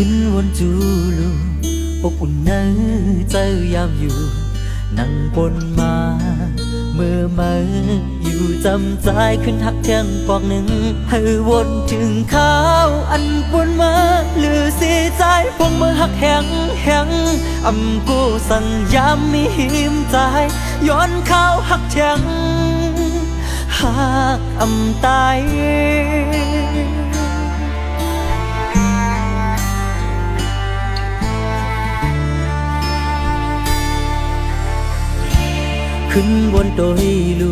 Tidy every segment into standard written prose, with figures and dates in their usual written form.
ขึ้นวนจูลูอบอุ่นเนื้อใจยามอยู่นั่งบนมาเมื่อมาอยู่จำใจขึ้นหักแทงปอกหนึ่งให้วนถึงข้าวอันปวนมาหรือเสียใจพวงมือหักแหงอำกูสั่งยามมีหิมใจย้อนข้าวหักแทงหักอำตายขึ้นบนโดยลู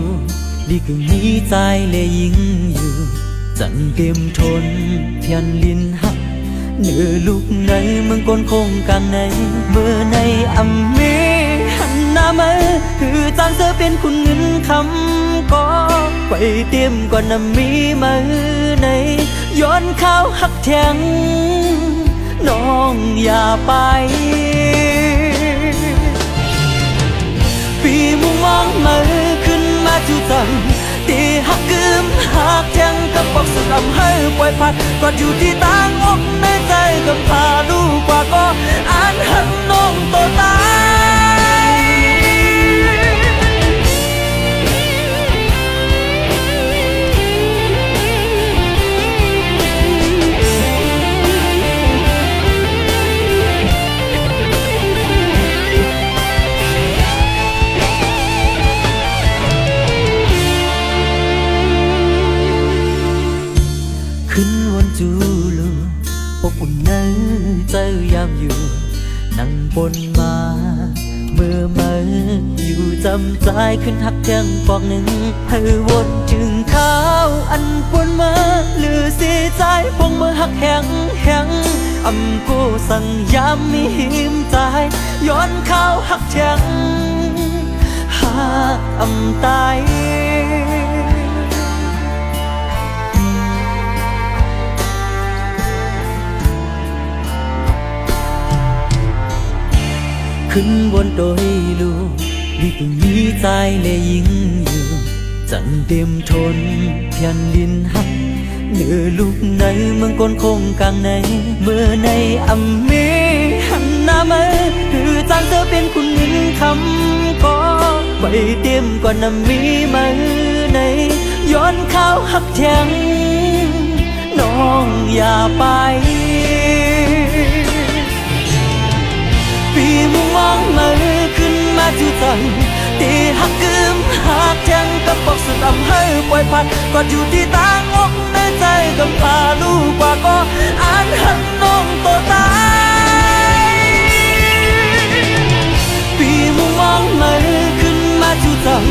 ดีกึ่งมีใจเลยยิ่งอยู่จังเกมทนเทียนลินหักเนื้อลูกในเมืองก้นคงกลางในเมื่อในอำเมหันหน้ามาคือจางเสือเป็นคุณเงินคำก็ไปเตรียมก่อนนำมีมาในย้อนข้าวหักแทงน้องอย่าไปปีมุงมองมาขึ้นมาจูตังตีหักกึมหักแทงกับบอกสุดลำให้ปล่อยพัดก็อยู่ที่ต่างอกในใจกับพาลูกกว่าก็อ่านหันน้องโตตายขึ้นวนจูลูอบอุ่นเนื้อใจยามอยู่นั่งบนมาเมื่อมาอยู่จำใจขึ้นหักแทงปอกหนึ่งให้วนถึงข้าวอันปวนมาหรือเสียใจพงมือหักแหงอำกูสั่งยามมีหิมใจย้อนข้าวหักแทงหักอำตายขึ้นบนโดยลูดีกึ่งมีใจเลยยิ่งอยู่จังเต็มทนเทียนลินหักเนื้อลูกในเมืองก้นคงกลางในเมื่อในอำเมหันหน้ามาคือจางเธอเป็นคุณเงินคำก็ไปเตรียมก่อนนำมีมาในย้อนข้าวหักแทงน้องอย่าไปปีมุงมองมาขึ้นมาจูตังตีหักกึมหักแทงกับบอกสุดลำให้ปล่อยพัดก็อยู่ที่ต่างอกในใจกับพาลูกกว่าก็อ่านหันน้องโตตายปีมุงมองมาขึ้นมาจูตัง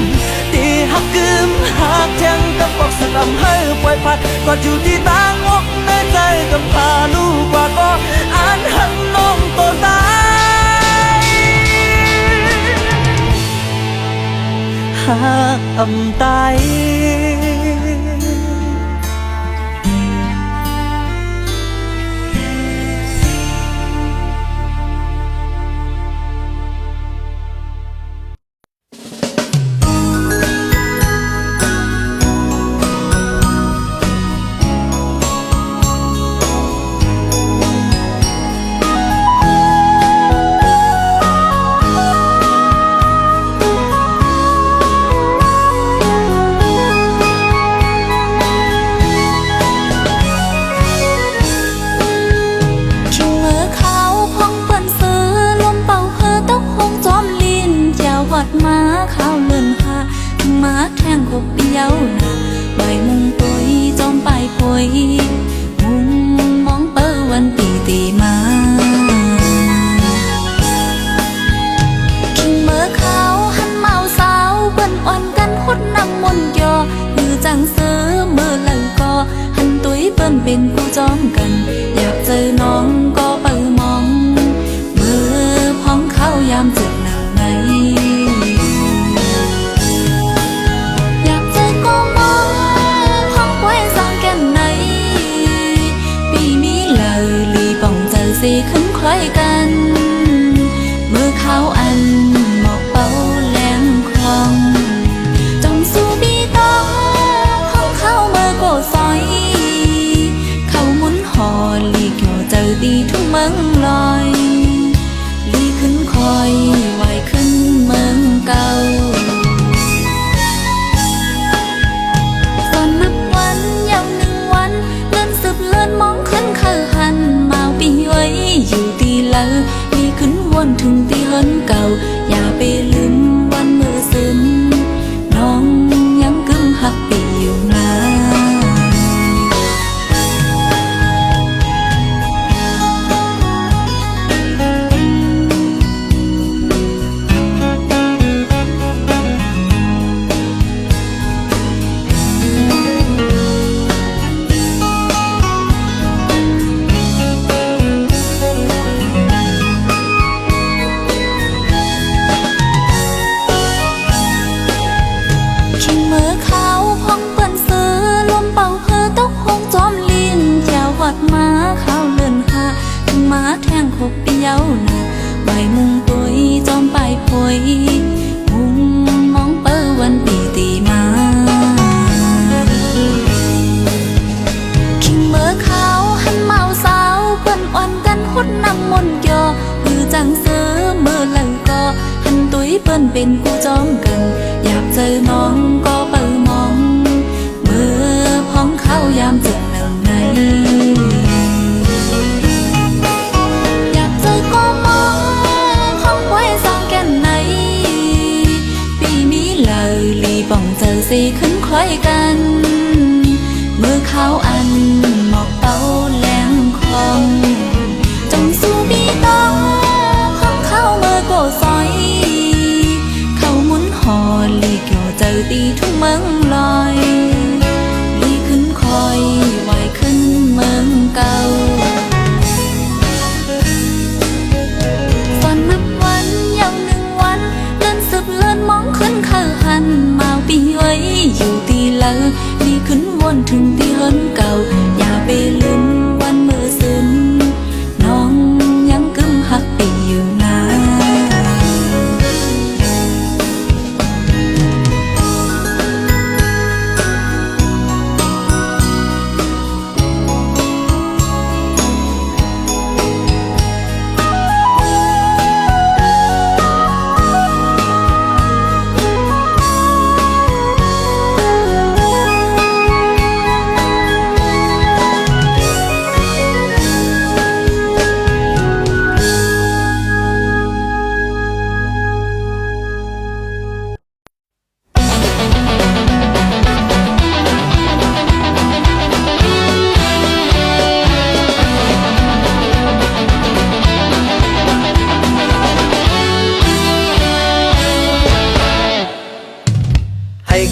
ตีหักกึมหักแทงกับบอกสุดลำให้ปล่อยพัดก็อยู่ที่ต่างอกในใจกับพาลูกกว่าก็อ่านหันน้องโตตายหักอำตายมาข้าวเลื่อนค่ะมาแข่งขบเปี้ยวนะใบมุงปุยจอมปลายพยมุงมองเปิ้วันตีมาขิงเมื่อข้าวหันเมาสาวเปิ้นอ่อนกันหดน้ำมนต์ยอคือจังซื้อเมื่อหลังก็หันตุ้ยเปิ้นเป็นผู้จอมกันอยากเจอน้องก็เปิ้มองเมื่อพ้องเข้ายามเจ็บหนักในสิขึ้นคล้อยกันเมื่อเขาอันหมอกเป่าแหลมคลองจงสู้บีต้องห้องเข้าเมื่อโกซอยเขาหมุนหอลีกอยู่เจอ ตีทุ่งเมืองลอยลีขึ้นคอยไหวขึ้นเมืองเก่าส่วนนับวันยาวหนึ่งวันเลื่อนสืบเลื่อนมองขึ้นเคยหันมาปีไว้อยู่ตีเล่าลีขึ้นวนถึงตีล้นเก่าอย่าไปลืมวันเมื่อซึมน้องยังกึ่งหักปีอยู่นะมาข้าวเลื่อนหาถึงมาแทงขบปีเย้าหนาใบมุงตุยจอมไปพวยมุงมองเปิ้วันปีตีมาขิงเมื่อขาวหันเมาสาวเปิ้นอ่อนกันหดนำมนยอมือจังเสือเมื่อหลังก็หันตุยเปิ้นเป็นกูจอมกันอยากเจอน้องก็เปิ้ลมองเมื่อพ้องเข้ายามเจอหนึ่งในป่องเจอสีขึ้นคล้อยกันเมื่อเขาอันหมอกเต้าแหลงคองจงสู้บีต้องของเขาเมื่อโกซอยเขาหมุนหอลีเกี่ยวเจอตีทุ่งเมืองลอยลีขึ้นคอยไหวขึ้นเมืองเก่าส่วนนับวันยาวหนึ่งวันเลื่อนสืบเลื่อนมองขึ้นเคยหันมาปีไว้อยู่ตีเล่าลีขึ้นวนถึงตีล้นเก่าอย่าไปลืมวันเมื่อซึมน้องยังกึ่งหักปีอยู่นะ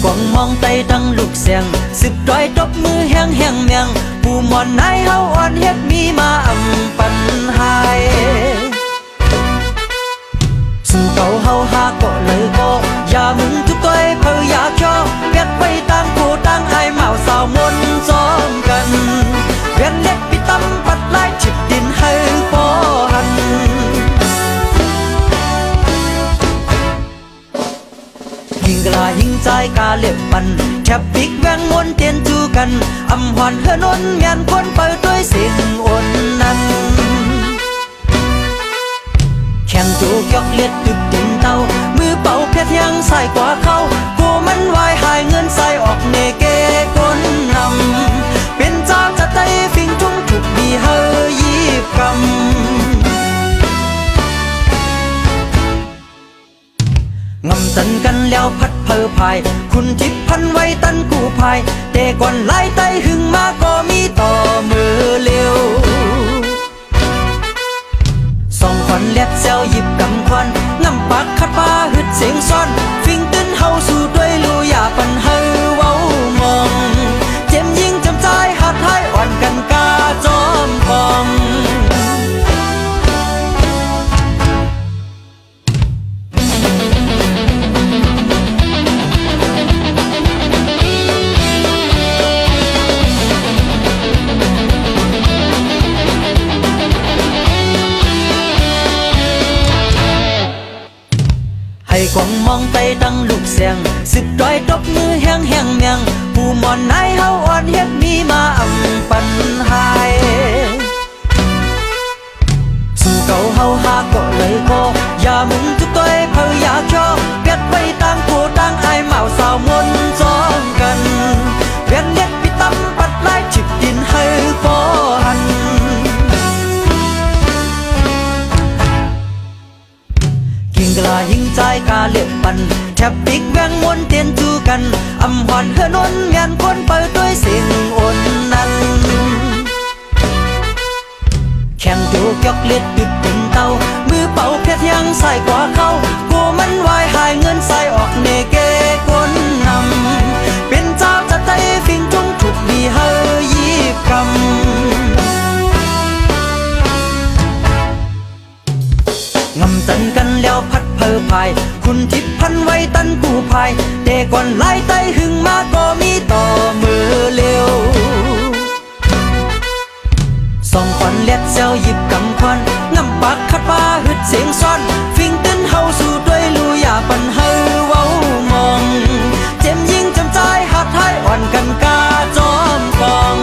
กวางมองไตดังลูกเสียงสึกดอยตบมือแห้งแห้งเมียงผู้มอนนายเฮาอ่อนเฮ็ดมีมาอำปันหายสู่เก่าเฮาหาก็เลยก็อย่ามึงทุกต้อยเพออยากชอเวียดไปตั้งผู้ตั้งไอเมาสาวมนซ้อมกันเวียนเล็ดปิตำปัดลายฉิบดินให้พอหันยิงกลายิงใจกาเล็บปันแคบปิกแวงมวนเตียนจูกันอำหอนเฮือนนแม่นคนเปิดด้วยสิ่งอ่อนนั้นแข่งจูกยอกเล็ดตึกตินเตามือเป่าเพชรยังใส่กว่าเขากูมันวายหายเงินใส่ออกเนเกคนนำเป็นเจ้าจะไตฟิงทุ่งถูกมีเฮยีบกำงำตันกันแล้วพัดเพอพายคุณทิพพันไว้ตันกูพายแต่ก่อนไล่ไตหึงมาก็มีต่อมือเร็วส่องควันเล็บเซลหยิบกำควันงำปากคัดฟ้าหึดเสียงซ่อนฟิงตื้นเฮาสู่ด้วยลูอย่าปันเฮาเว้ามองเจ็มยิงจำใจหาท้ายอ่อนกันกาจอมพองให้กวางมองไตดังลูกเสียงสึกดอยตบมือแห้งแห้งเมียงผู้มอนนายเฮาอ่อนเฮ็ดมีมาอำปันหาย cầu hầu ha có lời côอย่ามึงทุกตัวเพออยากชอบเวียดไว้ตั้งผู้ตั้งไอเมาสาวมนซ้อนกันเวียนเล็ดพิตั้มปัดไล่จิบดินให้พอหันกิ่งกลายิงใจกาเล็บปันแทบติกแวงมวนเตียนจูกันอำหวันเฮือนนเมียนคนเปิดด้วยสิ่งอ่อนนั้นแข่งดูยกเล็ดดึดเป็นเตามือเป่าเพชรยังใส่กว่าเขากูมันวายหายเงินใส่ออกเนเกก้นนำเป็นเจ้าจะไตฟิงจงถูกดีเฮยีบกำงำตันกันแล้วพัดเพอภายคุณทิพพันไว้ตันกูภายเด็กก่อนไล่ไตหึงมาก็มีต่อมือเร็วส่องควันเล็ดเซลหยิบกำควันงำปากคัดป้าหึดเสียงซ่อนฟิงตึ้นเฮาสู่ด้วยลูอย่าปันเฮาเว้ามองเจ็มยิงจำใจหัดให้อ่อนกันกาจอมกอง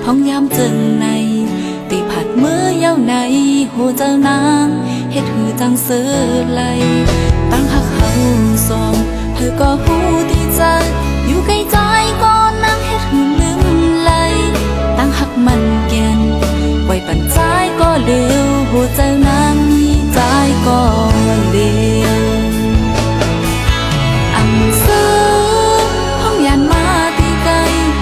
พองยามเจิงในตีผัดมือยาวในโหเจ้านางเฮ็ดหือจังเสือไหลตั้งหักเฮาสองเธอก็หูดีใจอยู่ใกล้ใจก็นั่งเฮ็ดหือลืมไหลตั้งหักมันแกนไว้ปั่นใจก็เร็วโหเจ้านางมีใจก็เร็วอันเสือห้องยานมาตีไกล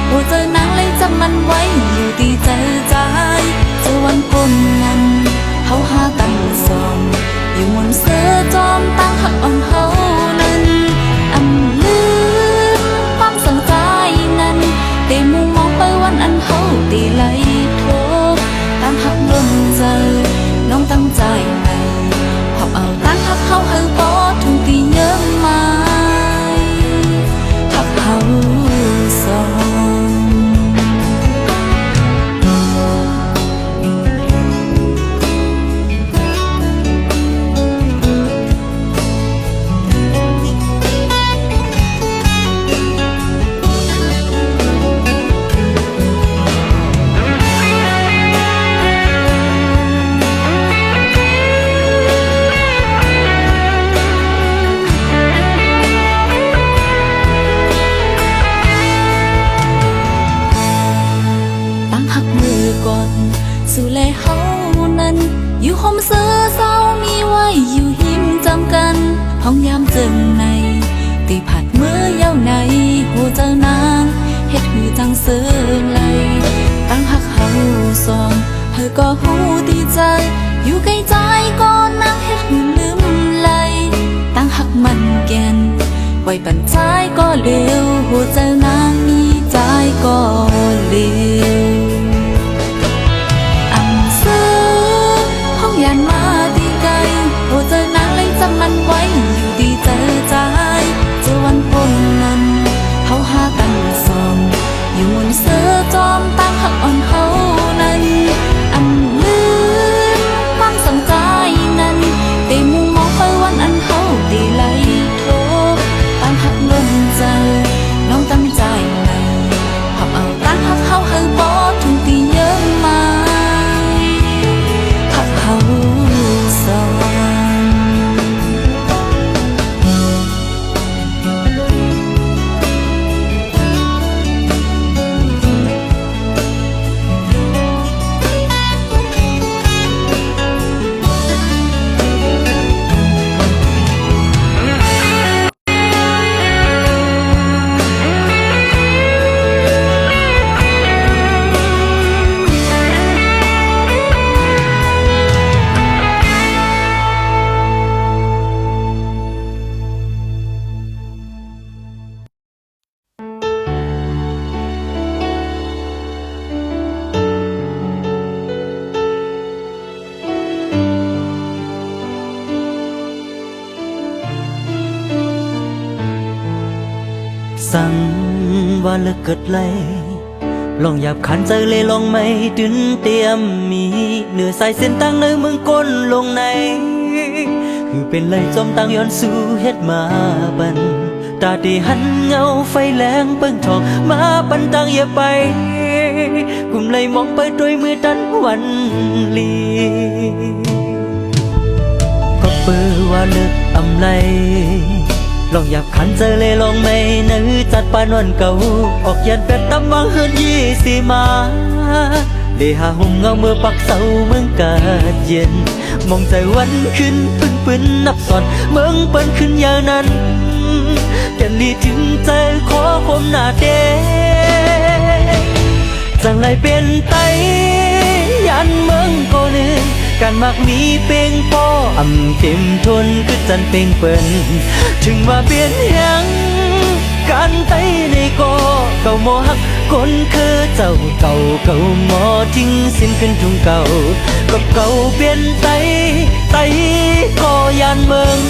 โหเจ้านางเลยจำมันไว้อยู่ดีใจใจเจอวันพ้นนั้นเฮาหากันสองอยู่มนเสือจอมตั้งหักอ่อนเฮานั้นอำลืมความสังใจนั้นได้มุงมองไปวันอันเฮาตีไหลโทตามหักล้นใจน้องตั้งใจในหอบเอาตั้งหักเฮาเฮาบ่ถึงตีเยอะมาหักเฮาสองสู่แลเฮานั้นอยู่ห่มเสือเศร้ามีไว้อยู่หิมจำกันห้องยามเจิงในตีผัดมือยาวในโหเจ้านางเฮ็ดหือจังเสือไหลตั้งหักเฮาสองเธอก็หูดีใจอยู่ใกล้ใจก็นั่งเฮ็ดหือลืมไหลตั้งหักมันแกนไว้ปั่นใจก็เร็วโหเจ้านางมีใจก็เร็วยานมาดีไกลโหเจอนางเลยจำมันไว้อยู่ดีเจอใจเจอวันพ้นนั้นเฮาหากันสองอยู่มนเสือจอมตั้งหักอ่อนเฮานั้นอำลืมความสังใจนั้นได้มุงมองไปวันอันเฮาได้ไหลโทตามหักล้นใจน้องตั้งใจในหอบเอา สั่งว่าเลิกเกิดไลลองหยาบขันใจเลยลองไม่ดึนเตรียมมีเหนือสายเส้นตั้งในเมืองก้นลงในคือเป็นเลยจมตั้งย้อนสู่เฮ็ดมาบันตาดีหันเงาไฟแรงเปิ้งทองมาปันตังอย่าไปกุมเลยมองไปด้วยมือตันวันลีก็เปิดว่าเลิกอำไลลองหยาบขันเจอเลยลองไม่นือจัดปานวันเก่าออกยันเป็ดตำวังเฮือน20มาเลหาหุ่มเงาเมื่อปักเสาเมืองกาดเย็นมองใจวันขึ้นปืนนับสอนเมืองเปิ้นขึ้นอย่างนั้นแก่นลีถึงใจขอคมหน้าเดจังไรเป็นไตยันเมืองโกนึงการมักมีเป่งป้ออำเต็มทนคือจันเป่งเปิ้นถึงว่าเปลี่ยนยังการไตในก็เก่าหมอฮักคนคือเจ้าเก่าหมอทิ้งสิ้นขึ้นทุ่งเก่าก็เก่าเปลี่ยนไตก็ยันเมือง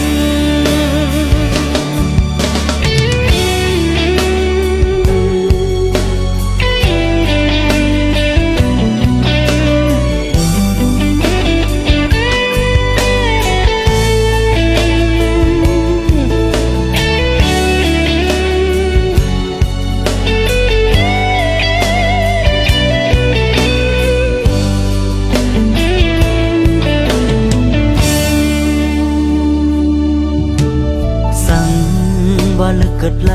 ว่าเลิกเกิดไล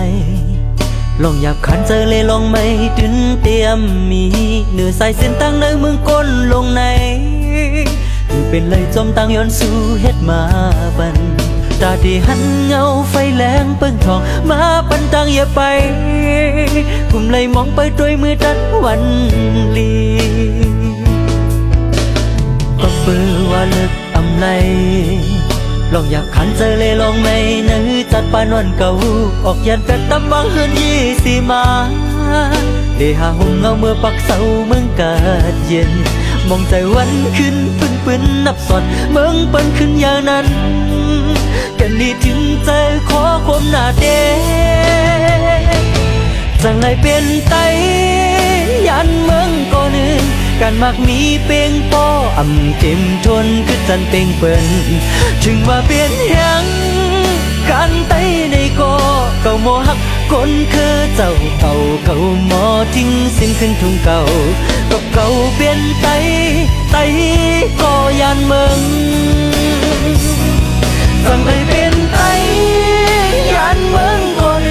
ลองหยาบขันเจอเลยลองไม่ดึนเตรียมมีเหนือสายเส้นตั้งในเมืองก้นลงในคือเป็นเลยจมตั้งย้อนสู่เฮ็ดมาบันตาดีหันเงาไฟแรงเปิ้งทองมาปันตังอย่าไปกุมเลยมองไปด้วยมือดันวันลีก็เปิดว่าเลิกอำไลลองอยากขันเจอเลยลองไม่นือจัดปานวันเก่าออกยันเป็ดตำวังเฮือน20มาเลหาหุ่มเงาเมื่อปักเสาเมืองกาดเย็นมองใจวันขึ้นปืนนับสอนเมืองเปิ้นขึ้นอย่างนั้นแก่นลีถึงใจขอคมหน้าเดจังไรเป็นไตยันเมืองก่อนนึงการมักมีเป่งป้ออำเต็มทนคือจันเป่งเปิ้นถึงว่าเปลี่ยนยังการไตในก็เก่าหมอฮักคนคือเจ้าเก่าหมอทิ้งสิ้นขึ้นทุ่งเก่าก็เก่าเปลี่ยนไตก็ยันเมืองสั่งเลยเป็นไตยันเมืองก่อน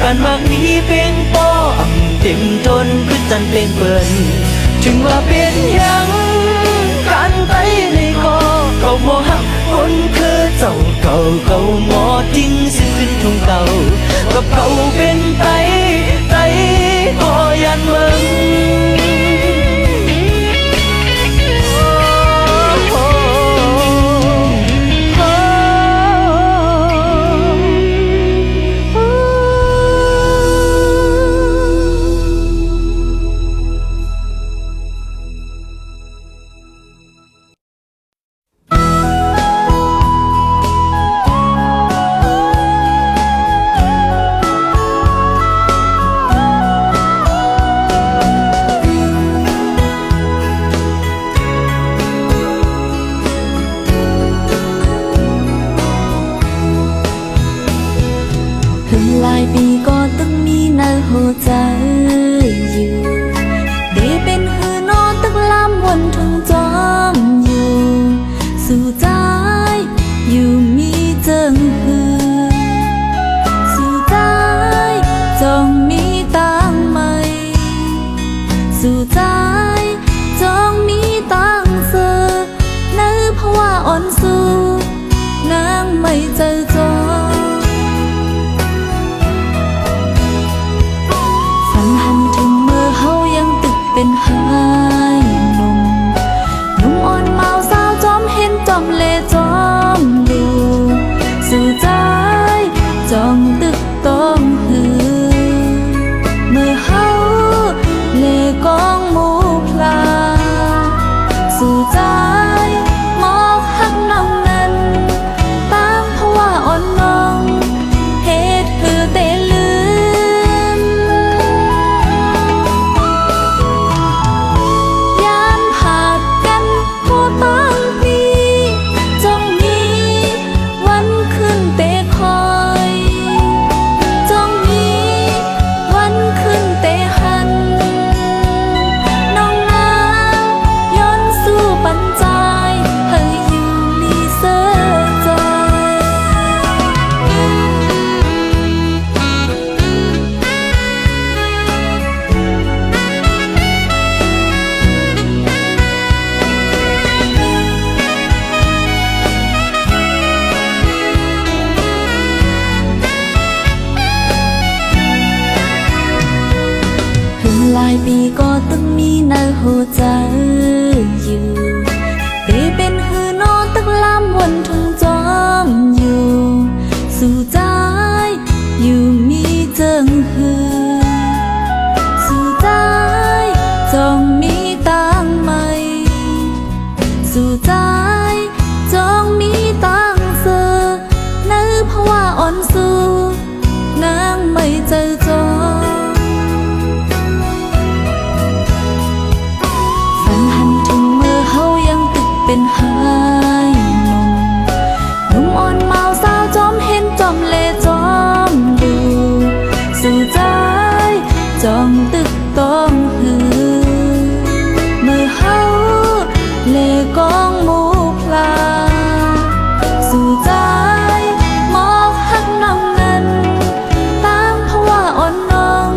การมักมีเป่งป้ออำเต็มทนคือจันเป่งเปิ้นถึงว่าเป็นยังการไตในก็เก่าหมอฮักคนคือเจ้าเก่าหมอทิ้งสิ้นขึ้นทุ่งเก่าก็เก่าเป็นไตก็ยันเมือง หลายปีก็ต้องมีในหัวใจอยู่เตเป็นหือนอนตึกลำวนถึงจอมอยู่สู่ใจอยู่มีเจิงหือสู่ใจจองมีต่างใหม่สู่ใจจองมีต่างเสือนึกเพราะว่าอ่อนสู้นางไม่เจอจอฝันหันถึงเมื่อเฮายังตึกเป็นหายหนุ่มอ่อนเมาสาวจอมเห็นจอมเลจอมดูสู่ใจจองตึกต้องหือเมื่อเฮาเลกองหมูพลาสู่ใจมอกหักน้ำเงินตั้งเพราะว่าอ่อนน้อง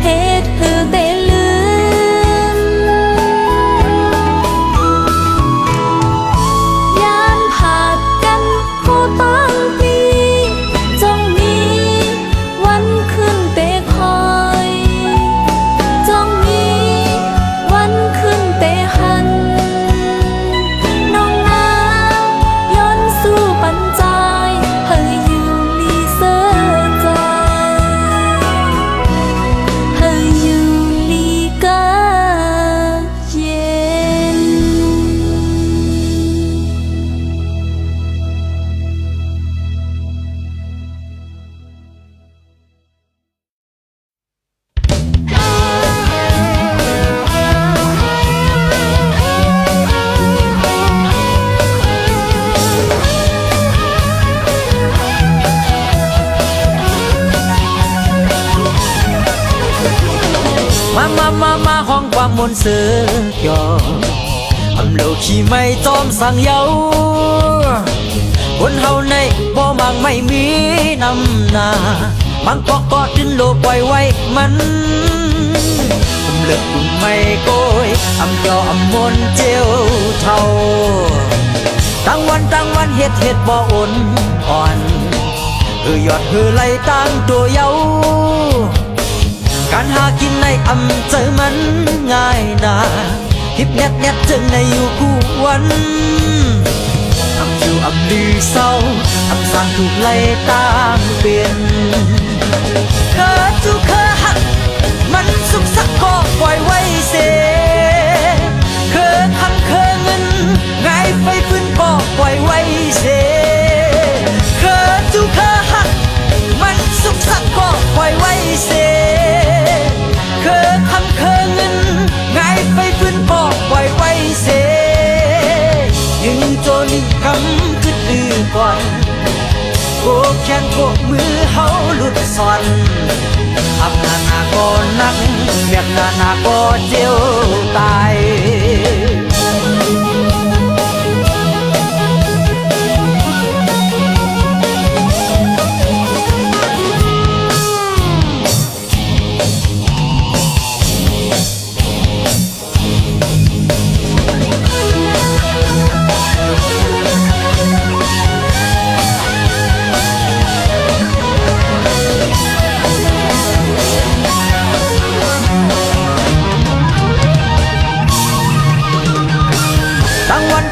เหตุคือเตลืมยานผ่าดกันคู่ตั้งปีจงมีวันขึ้นเตคอยจงมีวันขึ้นเตหันน้องนาวย้อนสู่ปัญจายให้อยู่ลีเสือใจให้อยู่ลีกาเย็น มาห้องความมนต์เสือยออำเหลวขี้ไม่จอมสั่งเยาคนเฮาในบ่มังไม่มีน้ำหนามังก็กอดดินโลปล่อยไว้มันเลือกกุ่มไม่โกยอำยออำมนต์เจียวเท่าตั้งวันเฮ็ดบ่อ่อนยอดไหลตั้งตัวเยาการหากินในอำเจอมันง่ายนาฮิปแนทจึงในอยู่คู่วันอำอยู่อำลือเศร้าอำสร้างถูกไล่ตามเปลี่ยนเคอจูเคอหักมันสุขสักก็ปล่อยไว้เสเคอคำเคอเงินไงไฟฟื้นก็ปล่อยไว้เสเคอจูเคอหักมันสุขสักก็ปล่อยไว้เสเคอคำเคอเงินไงไฟฟื้นก็ปล่อยไว้เสยังโจนี่คำคือดื้อก่อนโกแขนโกมือเฮาหลุดซ่อนอับนาก็นักเบียกนาก็เจียวตาย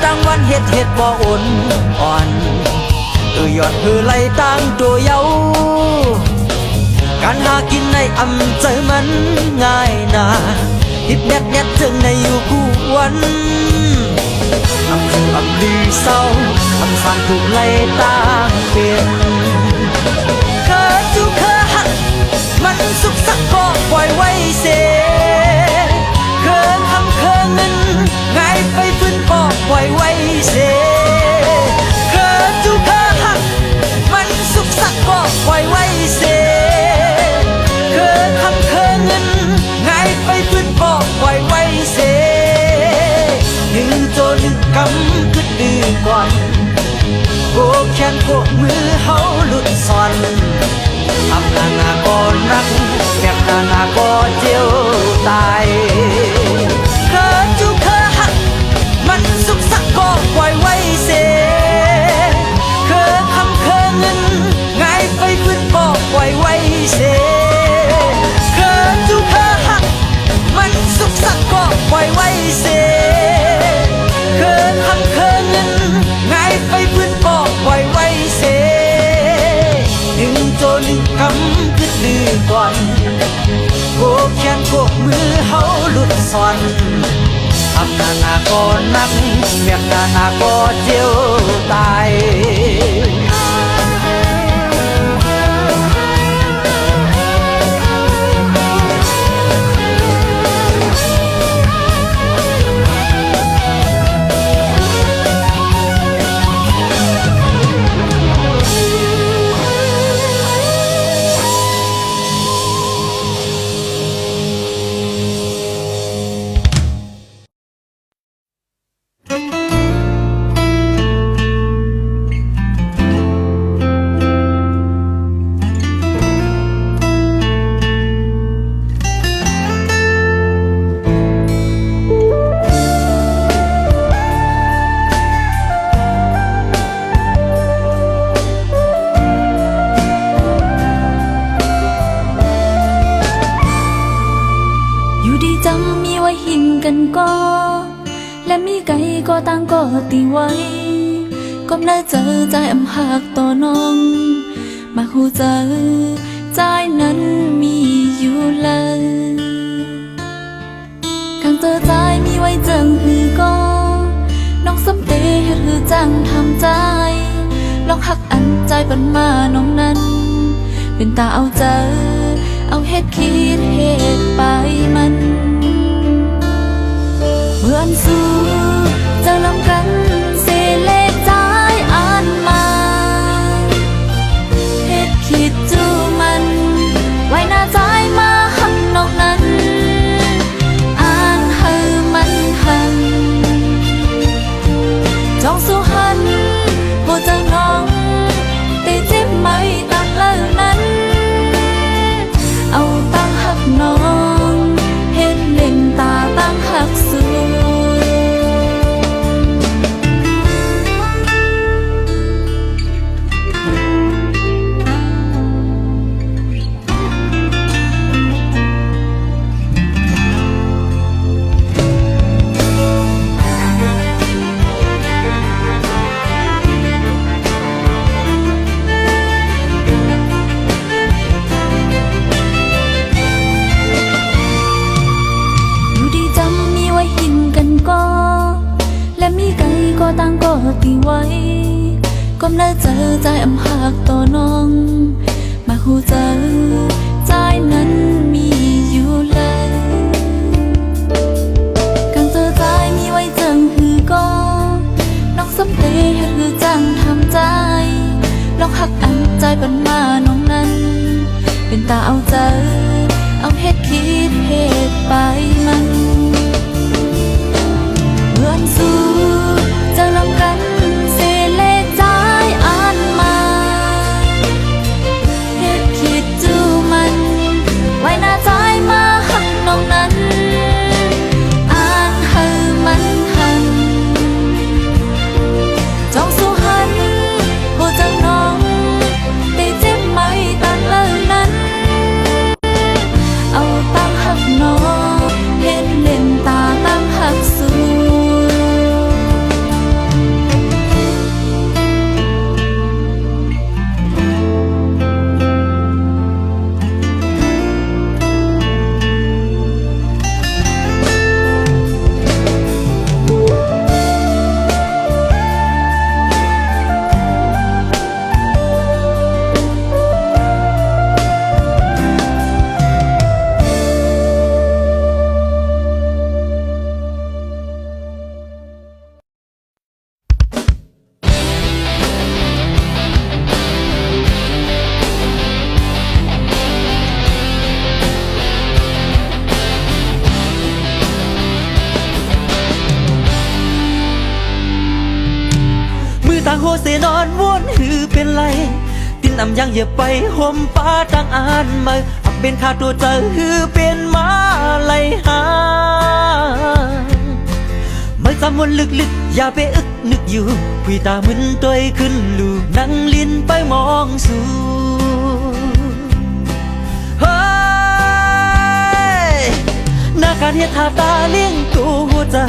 ตั้งวันเฮ็ดบ่อ่อนยอดไหลตั้งตัวเยาการหากินในอำเจอมันง่ายนาฮิปแนทจึงในอยู่คู่วันอำคืออำลือเศร้าอำสร้างถูกไล่ตามเปลี่ยนเคอจูเคอหักมันสุขสักก็ปล่อยไว้เสเคอคำเคอเงินไงไฟฟื้นก็ปล่อยไว้เสเคอจูเคอหักมันสุขสักก็ปล่อยไว้เสเคอคำเคอเงินไงไฟฟื้นก็ปล่อยไว้เสยังโจลึกกำคือดื้อก่อนโกแขนโกมือเฮาหลุดซ่อนอำนาก็นักเบียกนาก็เจียวตายเคอจูเคอหักมันสุขสักก็ปล่อยไว้เสเคอคำเคอเงินไงไฟฟื้นก็ปล่อยไว้เสเคอจูเคอหัก มือเฮาหลุดซ่อนทำนาก็นักเมียงนาก็เจียวตายอยู่ดีจำมีไว้หินกันก็และมีไก่ก็ตั้งก็ตีไว้ก้มหน้าเจอใจอำหักต่อน้องมาหูเจอใจนั้นมีอยู่เลยกางเจอใจมีไว้จังหือก็น้องสำเตเฮ็ดหือจังทำใจลองหักอันใจปันมาน้องนั้นเป็นตาเอาเจอเอาเฮ็ดคิดเฮ็ดไปมันเมื่อนสู้เจะลำกันเสเลขใจอ่านมาเฮ็ดคิดจูมันไว้หน้าใจมาหักนอกนั้นอ่านให้มันหันจองสู้หันหัวใจน้องแต่เจ็บไม่ตัดเลยนั้นเอาตั้งหักน้องเห็นเล่นตาตั้งหักสูก็ตั้งก็ตีไว้ก้มหน้าเจอใจอำหักต่อน้องมาหูเจอใจนั้นมีอยู่เลยกางเจอใจมีไว้จังหือก็น้องสำเตเฮ็ดหือจังทำใจลองหักอันใจปันมาน้องนั้นเป็นตาเอาเจอเอาเฮ็ดคิดเฮ็ดไปมันเมื่อนสู้เจะลำกันเสเลขใจอ่านมาเฮ็ดคิดจูมันไว้หน้าใจมาหักน้องนั้นอ่านให้มันหันจองสู้หันหัวใจน้องแต่เจ็บไม่ตัดเลยนั้นเอาตั้งหักน้องเห็นเล่นตาตั้งหักสูต่างโฮเสนอนวนหือเป็นไรตินนำยังเหยียบไปห่มป้าต่างอ่านมาอับเป็นขาตัวเจอหือเป็นมาไหลหาไม่จำวนลึกๆอย่าไปอึกนึกอยู่คุยตามึนตัวขึ้นลูนั่งลิ้นไปมองสู่เฮ้ยหน้าการเฮ็ดท่าตาเลี้ยงตัวหัวใจ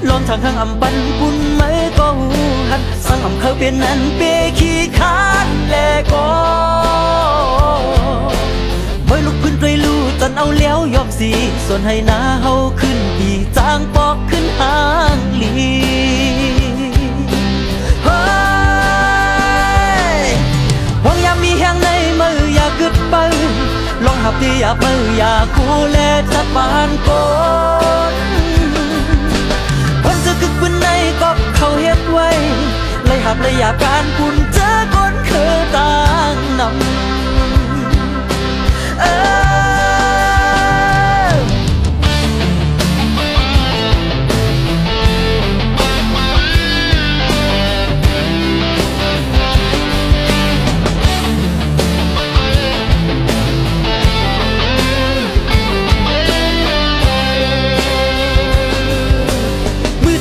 ลองทางข้างอำปันปุ่นไม่ก็หูหันสั่งอำเขาเป็นนั้นเปขี้คานแลก็บ ไว้ลุกพื้นด้วยลู่จันเอาแล้วยอมสีส่วนให้หน้าเฮาขึ้นปีจางปอกขึ้นหางลีเฮ้ยหวังยามมีแห่งในมืออย่ากึดไปลองหับที่อยากมืออยากคูแลจัดปานกนวันจะกึกบนในก็เขาเฮ็ดไว้เลยหับเลยอยากการคุณเจอคนคือต่างนำ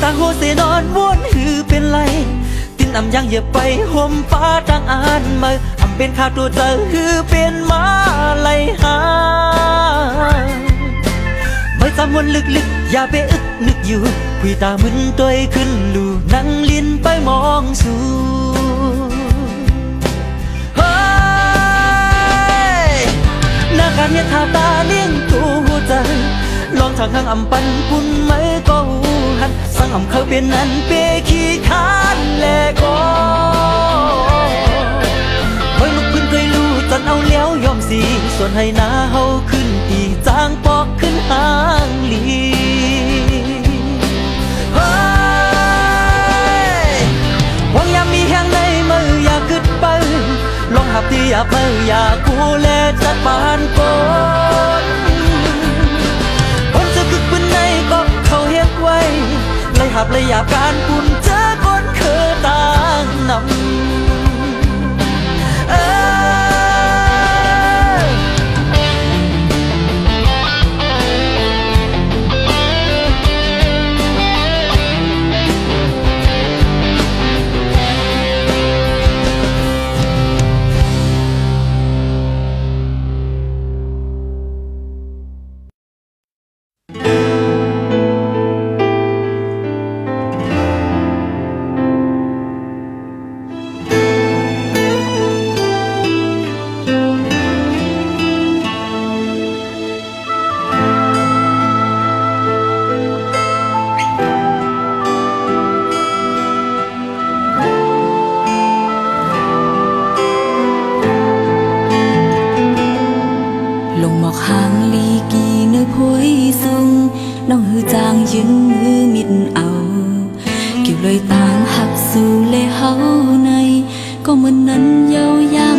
ต่างโหเสนอนวนหือเป็นไรตินอำยังเหยียบไปห่มฟ้าทางอ่านมาอำเป็นข้าตัวเจอหือเป็นมาไหลหาไม่จำวนลึกๆอย่าไปอึกนึกอยู่คุยตามึนตัวขึ้นลูนั่งลิ้นไปมองสู่เฮ้ยหน้าการเฮ็ดท่าตาเลี้ยงตัวใจลองทางข้างอำปันคุณไม่ก็หูหันสั่งอำเขาเป็นนั้นเปขี้คานแลก็ไว้ลุกขึ้นเคยรู้จันเอาแล้วยอมสีส่วนให้หน้าเฮาขึ้นอีจางปอกขึ้นหางลีเฮ้ยหวังยามมีแห่งในมืออยากกึดไปลองหับที่อยากมืออยากกูแลจัดปานกนก็เขาเฮ็ดไว้เลยหับเลยอยากการคุณเจอคนคือต่างนำน้องหือจางยืนมือมิดเอาเกี่ยวเลยต่างหักสู่เลยเฮาในก็เหมือนนั้นยาวยาม